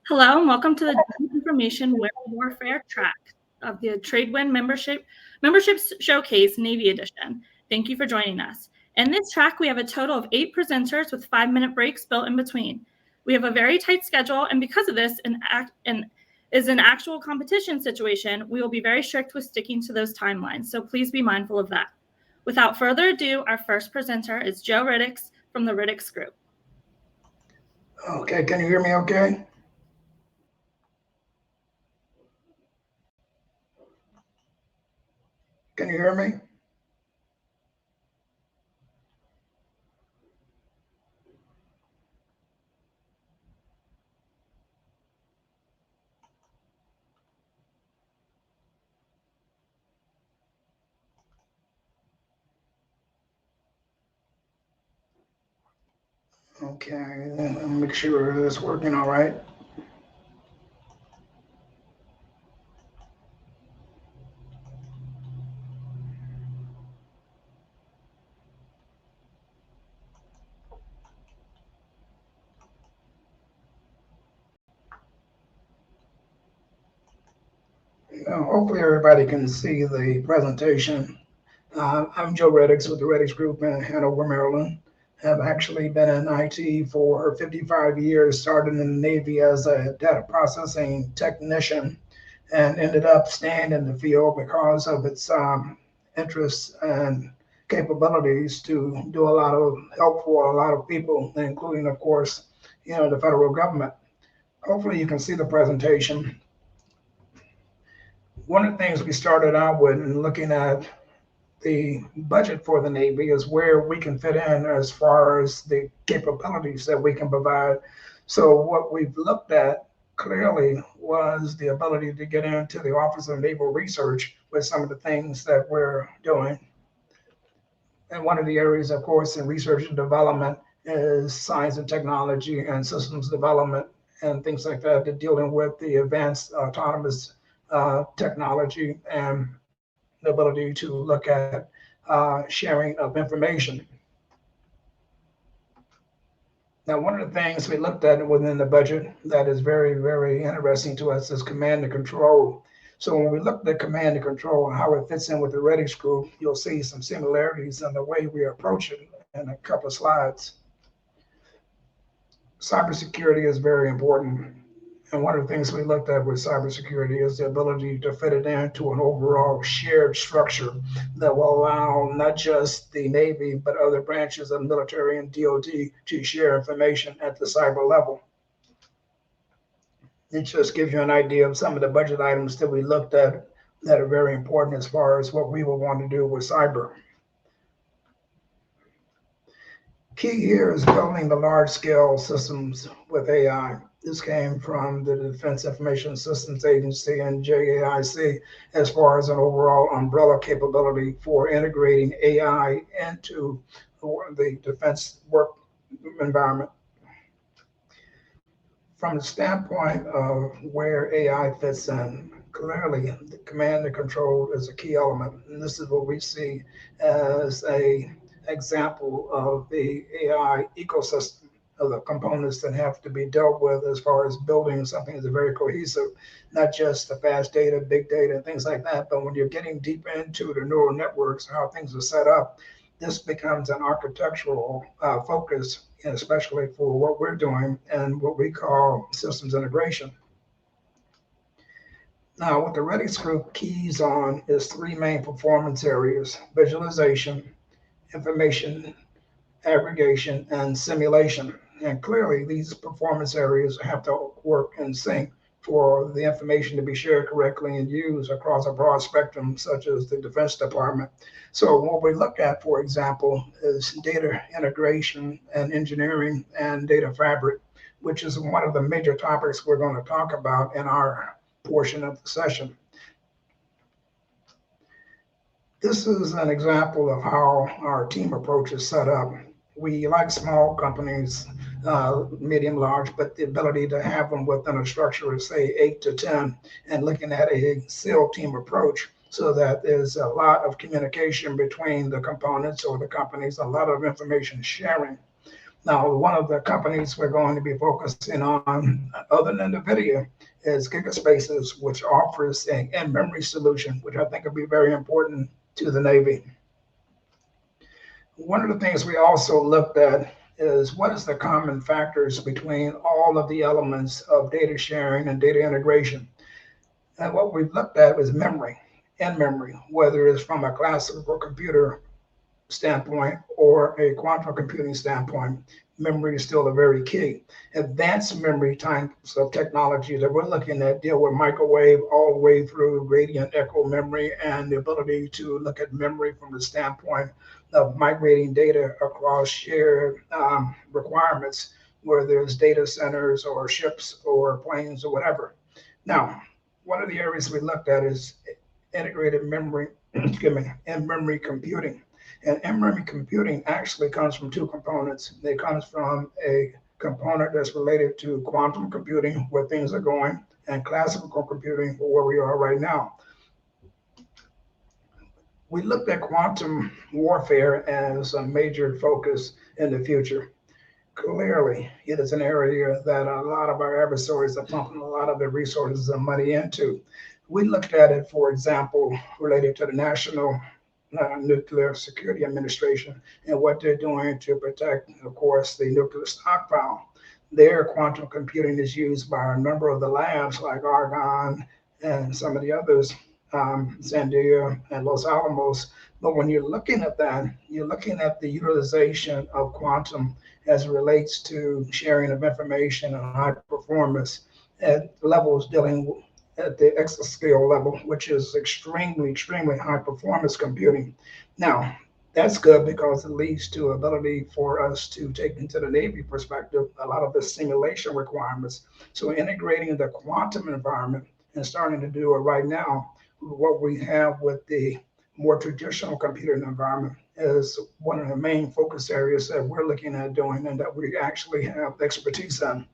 Hello and welcome to the Information Warfare track of the Tradewind Memberships Showcase Navy Edition. Thank you for joining us. In this track, we have a total of 8 presenters with 5-minute breaks built in between. We have a very tight schedule, and because of this, an actual competition situation, we will be very strict with sticking to those timelines, so please be mindful of that. Without further ado, our first presenter is Joe Riddick from the Reddix group. Okay, can you hear me okay? Can you hear me? Okay, let me make sure it's working all right. Hopefully everybody can see the presentation. I'm Joe Reddix with the Reddix Group in Hanover, Maryland. Have actually been in IT for 55 years, started in the Navy as a data processing technician and ended up staying in the field because of its interests and capabilities to do a lot of help for a lot of people, including, of course, the federal government. Hopefully you can see the presentation. One of the things we started out with in looking at the budget for the Navy is where we can fit in as far as the capabilities that we can provide. So what we've looked at clearly was the ability to get into the Office of Naval Research with some of the things that we're doing. And one of the areas, of course, in research and development is science and technology and systems development and things like that, to dealing with the advanced autonomous technology and the ability to look at sharing of information. Now, one of the things we looked at within the budget that is very, very interesting to us is command and control. So when we looked at command and control and how it fits in with the Reddix group, you'll see some similarities in the way we approach it in a couple of slides. Cybersecurity is very important. And one of the things we looked at with cybersecurity is the ability to fit it into an overall shared structure that will allow not just the Navy, but other branches of military and DoD to share information at the cyber level. It just gives you an idea of some of the budget items that we looked at that are very important as far as what we will want to do with cyber. Key here is building the large-scale systems with AI. This came from the Defense Information Systems Agency and JAIC as far as an overall umbrella capability for integrating AI into the defense work environment. From the standpoint of where AI fits in, clearly the command and control is a key element. And this is what we see as an example of the AI ecosystem of the components that have to be dealt with as far as building something that's very cohesive, not just the fast data, big data, and things like that, but when you're getting deep into the neural networks, how things are set up, this becomes an architectural focus, especially for what we're doing and what we call systems integration. Now, what the Reddix group keys on is 3 main performance areas: visualization, information aggregation, and simulation. And clearly, these performance areas have to work in sync for the information to be shared correctly and used across a broad spectrum, such as the Defense Department. So what we look at, for example, is data integration and engineering and data fabric, which is one of the major topics we're going to talk about in our portion of the session. This is an example of how our team approach is set up. We like small companies, medium, large, but the ability to have them within a structure of, say, 8 to 10, and looking at a SEAL team approach so that there's a lot of communication between the components or the companies, a lot of information sharing. Now, one of the companies we're going to be focusing on, other than NVIDIA, is Gigaspaces, which offers an in-memory solution, which I think will be very important to the Navy. One of the things we also looked at is what is the common factors between all of the elements of data sharing and data integration. And what we've looked at is memory, in memory, whether it's from a classical computer standpoint or a quantum computing standpoint. Memory is still a very key. Advanced memory types of technology that we're looking at deal with microwave all the way through gradient echo memory and the ability to look at memory from the standpoint of migrating data across shared requirements, where there's data centers or ships or planes or whatever. Now, one of the areas we looked at is integrated memory, excuse me, and memory computing. And in-memory computing actually comes from two components. It comes from a component that's related to quantum computing, where things are going, and classical computing for where we are right now. We looked at quantum warfare as a major focus in the future. Clearly, it is an area that a lot of our adversaries are pumping a lot of their resources and money into. We looked at it, for example, related to the National Nuclear Security Administration and what they're doing to protect, of course, the nuclear stockpile. Their quantum computing is used by a number of the labs like Argonne and some of the others, Sandia and Los Alamos. But when you're looking at that, you're looking at the utilization of quantum as it relates to sharing of information and high performance at levels dealing at the exascale level, which is extremely high performance computing. Now, that's good because it leads to ability for us to take into the Navy perspective a lot of the simulation requirements. So integrating the quantum environment and starting to do it right now, what we have with the more traditional computing environment is one of the main focus areas that we're looking at doing and that we actually have expertise in.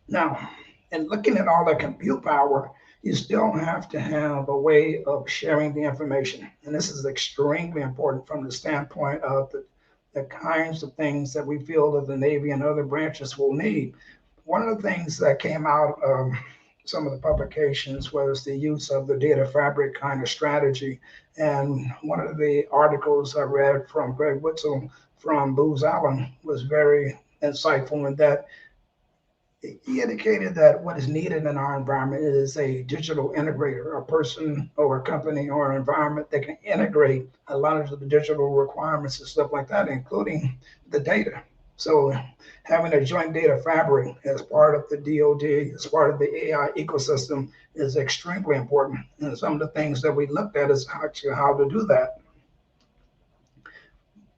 Now, and looking at all that compute power, you still have to have a way of sharing the information. And this is extremely important from the standpoint of the kinds of things that we feel that the Navy and other branches will need. One of the things that came out of some of the publications was the use of the data fabric kind of strategy. And one of the articles I read from Greg Witzel from Booz Allen was very insightful in that he indicated that what is needed in our environment is a digital integrator, a person or a company or an environment that can integrate a lot of the digital requirements and stuff like that, including the data. So having a joint data fabric as part of the DoD, as part of the AI ecosystem is extremely important. And some of the things that we looked at is how to do that.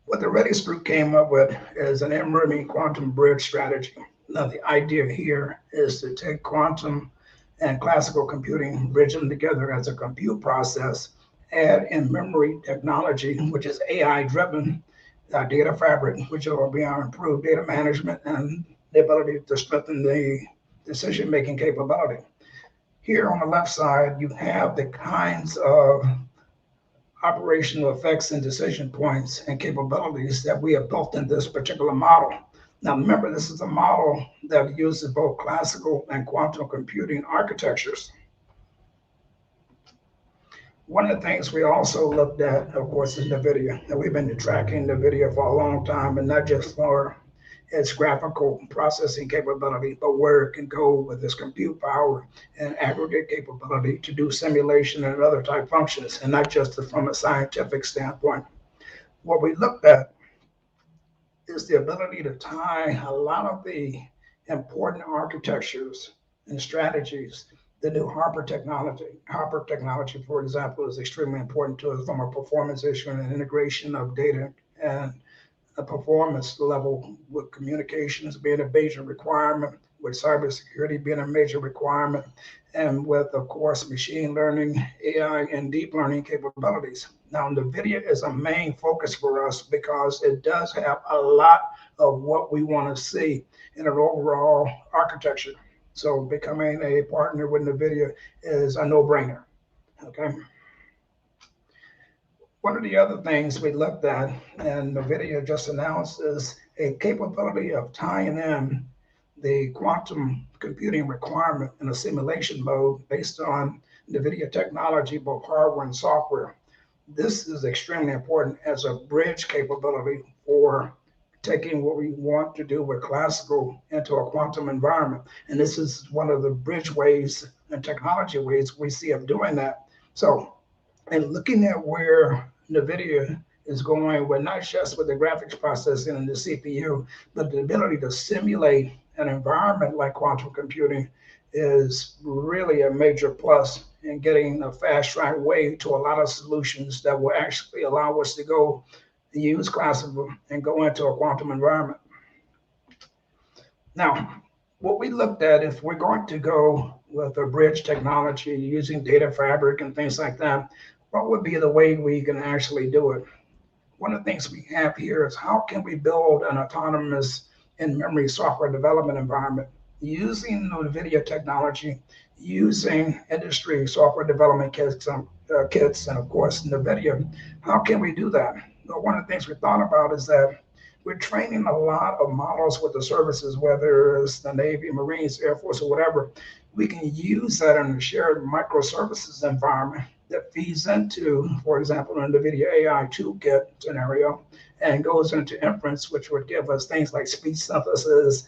What the Reddix group came up with is an emerging quantum bridge strategy. Now, the idea here is to take quantum and classical computing, bridge them together as a compute process, add in memory technology, which is AI driven, data fabric, which will be our improved data management and the ability to strengthen the decision making capability. Here on the left side, you have the kinds of operational effects and decision points and capabilities that we have built in this particular model. Now, remember, this is a model that uses both classical and quantum computing architectures. One of the things we also looked at, of course, is NVIDIA. And we've been tracking NVIDIA for a long time, and not just for its graphical processing capability, but where it can go with its compute power and aggregate capability to do simulation and other type functions, and not just from a scientific standpoint. What we looked at is the ability to tie a lot of the important architectures and strategies. The new Harper technology. Harper technology, for example, is extremely important to us from a performance issue and an integration of data and a performance level, with communications being a major requirement, with cybersecurity being a major requirement, and with, of course, machine learning, AI, and deep learning capabilities. Now, NVIDIA is a main focus for us because it does have a lot of what we want to see in an overall architecture. So becoming a partner with NVIDIA is a no-brainer, okay? One of the other things we looked at, and NVIDIA just announced, is a capability of tying in the quantum computing requirement in a simulation mode based on NVIDIA technology, both hardware and software. This is extremely important as a bridge capability for taking what we want to do with classical into a quantum environment. And this is one of the bridge ways and technology ways we see of doing that. So, and looking at where NVIDIA is going with not just with the graphics processing and the CPU, but the ability to simulate an environment like quantum computing is really a major plus in getting a fast track way to a lot of solutions that will actually allow us to go use classical and go into a quantum environment. Now, what we looked at, if we're going to go with a bridge technology using data fabric and things like that, what would be the way we can actually do it? One of the things we have here is how can we build an autonomous in-memory software development environment using NVIDIA technology, using industry software development kits, and of course NVIDIA. How can we do that? Well, one of the things we thought about is that we're training a lot of models with the services, whether it's the Navy, Marines, Air Force, or whatever. We can use that in a shared microservices environment that feeds into, for example, an NVIDIA AI toolkit scenario and goes into inference, which would give us things like speech synthesis,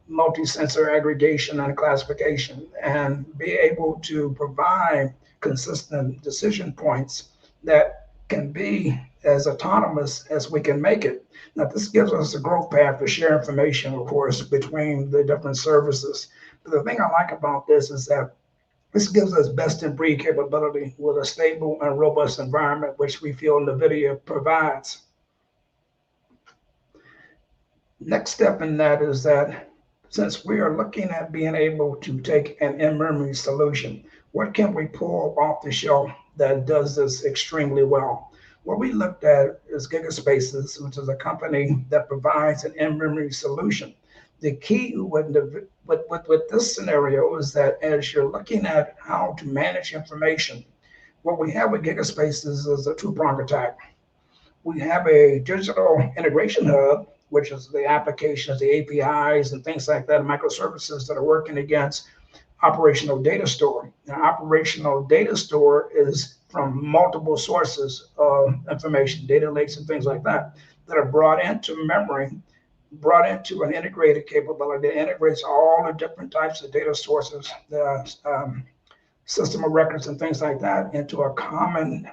multi-sensor aggregation and classification, and be able to provide consistent decision points that can be as autonomous as we can make it. Now, this gives us a growth path to share information, of course, between the different services. But the thing I like about this is that this gives us best in breed capability with a stable and robust environment, which we feel NVIDIA provides. Next step in that is that since we are looking at being able to take an in-memory solution, what can we pull off the shelf that does this extremely well? What we looked at is Gigaspaces, which is a company that provides an in-memory solution. The key with this scenario is that as you're looking at how to manage information, what we have with Gigaspaces is a two-pronged attack. We have a digital integration hub, which is the applications, the APIs, and things like that, microservices that are working against operational data store. Now, operational data store is from multiple sources of information, data lakes and things like that, that are brought into memory, brought into an integrated capability that integrates all the different types of data sources, the system of records and things like that into a common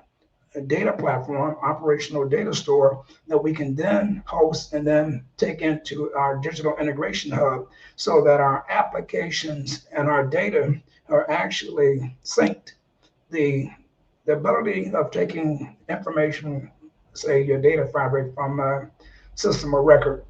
data platform, operational data store that we can then host and then take into our digital integration hub so that our applications and our data are actually synced. The ability of taking information, say your data fabric from a system of record,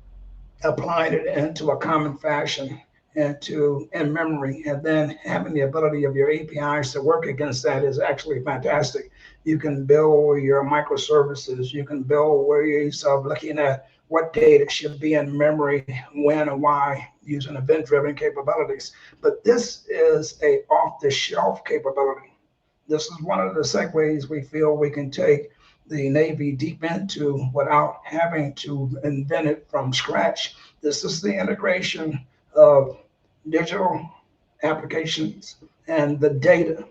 applying it into a common fashion into in memory, and then having the ability of your APIs to work against that is actually fantastic. You can build your microservices, you can build ways of looking at what data should be in memory, when and why, using event-driven capabilities. But this is a off-the-shelf capability. This is one of the segues we feel we can take the Navy deep into without having to invent it from scratch. This is the integration of digital applications and the data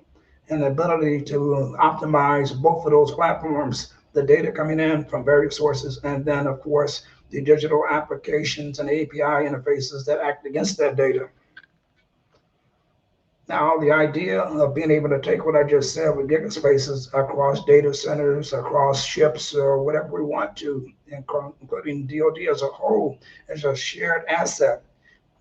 and the ability to optimize both of those platforms, the data coming in from various sources, and then of course the digital applications and API interfaces that act against that data. Now, the idea of being able to take what I just said with Gigaspaces across data centers, across ships, or whatever we want to, including DoD as a whole, as a shared asset.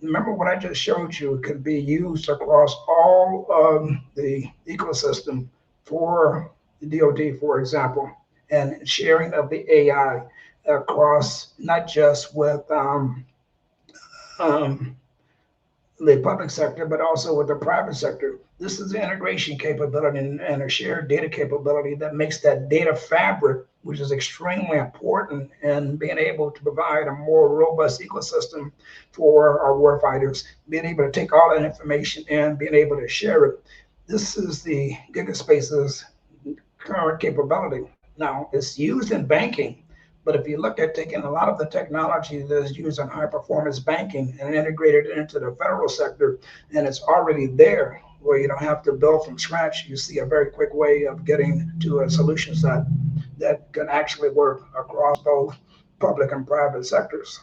Remember what I just showed you could be used across all of the ecosystem for the DoD, for example, and sharing of the AI across not just with the public sector, but also with the private sector. This is the integration capability and a shared data capability that makes that data fabric, which is extremely important in being able to provide a more robust ecosystem for our warfighters, being able to take all that information and being able to share it. This is the Gigaspace's current capability. Now, it's used in banking, But if you look at taking a lot of the technology that is used in high performance banking and integrated it into the federal sector, and it's already there where you don't have to build from scratch, you see a very quick way of getting to a solution set that can actually work across both public and private sectors.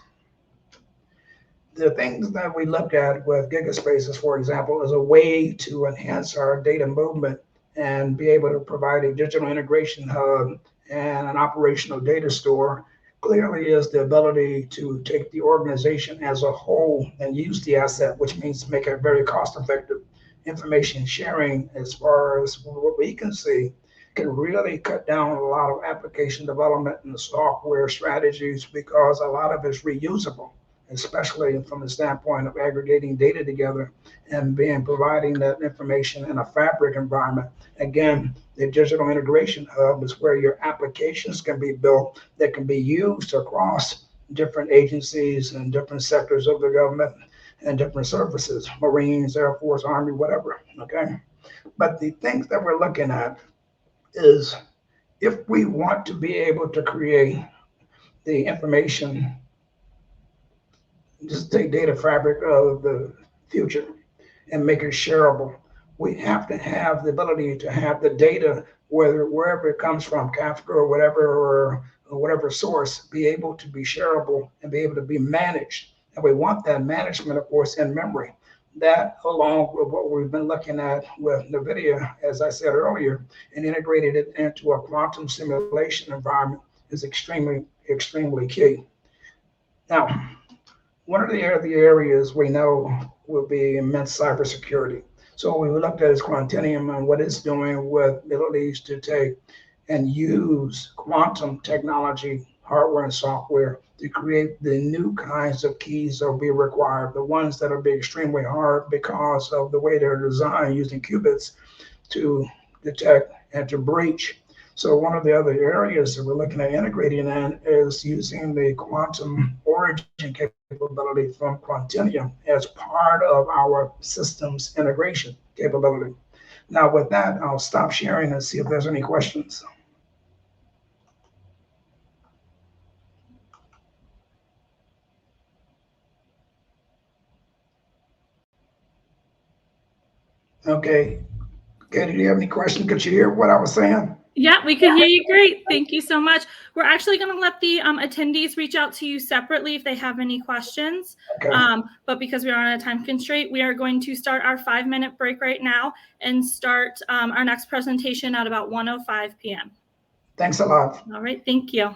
The things that we looked at with gigaspaces, for example, is a way to enhance our data movement and be able to provide a digital integration hub and an operational data store. Clearly is the ability to take the organization as a whole and use the asset, which means make it very cost effective. Information sharing, as far as what we can see, can really cut down a lot of application development and software strategies because a lot of it's reusable, especially from the standpoint of aggregating data together and being providing that information in a fabric environment. Again, the digital integration hub is where your applications can be built that can be used across different agencies and different sectors of the government and different services, Marines, Air Force, Army, whatever. Okay. But the things that we're looking at is if we want to be able to create the information, just take data fabric of the future and make it shareable. We have to have the ability to have the data, wherever it comes from, Kafka or whatever source, be able to be shareable and be able to be managed. And we want that management, of course, in memory. That, along with what we've been looking at with NVIDIA, as I said earlier, and integrated it into a quantum simulation environment is extremely, extremely key. Now, one of the areas we know will be immense cybersecurity. So we looked at is Quantinuum and what it's doing with abilities to take and use quantum technology, hardware and software, to create the new kinds of keys that will be required, the ones that will be extremely hard because of the way they're designed using qubits to detect and to breach. So one of the other areas that we're looking at integrating in is using the quantum origin capability from Quantinuum as part of our systems integration capability. Now with that, I'll stop sharing and see if there's any questions. Okay. Katie, do you have any questions? Could you hear what I was saying? Yeah, we could hear you great. Thank you so much. We're actually going to let the attendees reach out to you separately if they have any questions. Okay. But because we are on a time constraint, we are going to start our 5-minute break right now and start our next presentation at about 1:05 p.m. Thanks a lot. All right. Thank you.